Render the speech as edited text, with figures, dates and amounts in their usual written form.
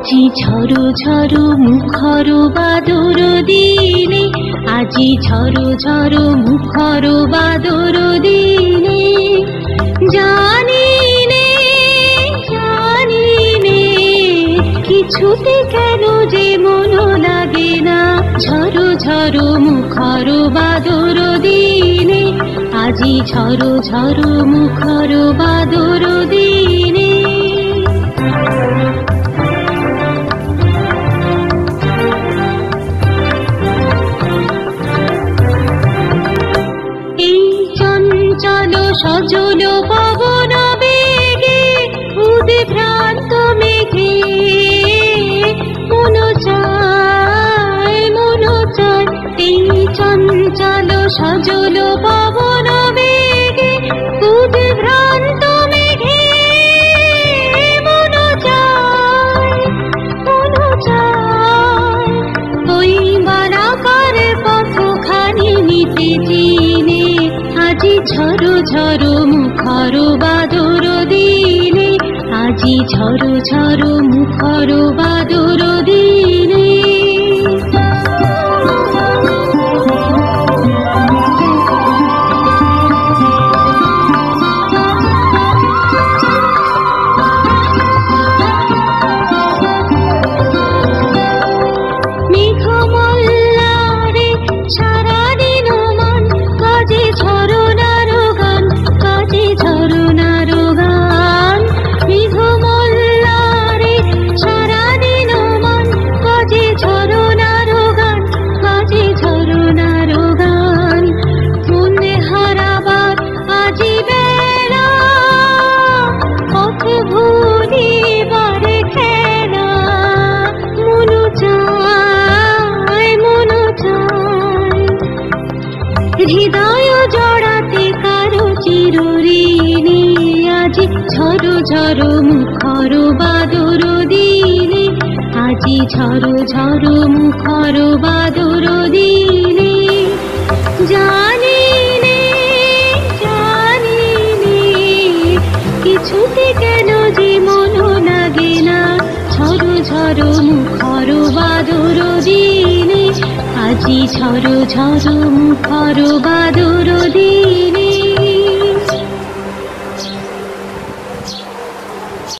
আজি ঝড়ো ঝড়ো মুখর বাদর দিনে, আজি ঝড়ো ঝড়ো মুখর বাদর দিনে, জানি নে কিছুতে কেন যে মন লাগে না। ঝড়ো ঝড়ো মুখর বাদর দিনে, আজি ঝড়ো ঝড়ো মুখর বাদর দিনে। এই চঞ্চল সজল পবন বেগে, উদ্ভ্রান্ত মেঘে মন চায় মন চায়। এই চঞ্চল সজল পবন বেগে, উদ্ভ্রান্ত মেঘে মন চায় মন চায়। ওই বারাকার পথখানি নিতে চিনে, আজি ঝড়ো ঝড়ো মুখর বাদর দিনে, আজি ঝড়ো ঝড়ো মুখর বাদর দিনে। মেঘমল্লারে সারাদিন মন কাজে ঝরনার গান, কাজে ঝরনার গান। মেঘমল্লারে সারাদিন মন কাজে ঝরনার গান, কাজে ঝরনার গান। মনে হারাবার আজি বেলা, পথ ভুলিবার খেলা। মন চায় মন চায়, হৃদয় জড়াতে কারো চিরঋণী। আজি ঝড়ো ঝড়ো মুখর বাদর দিনে, আজি ঝড়ো ঝড়ো মুখর বাদর দিনে। জানি নে কিছুতে কেন যে মন লাগে না। ঝড়ো ঝড়ো মুখর বাদর দিনে, আজি ঝড়ো ঝড়ো মুখর বাদর দিনে।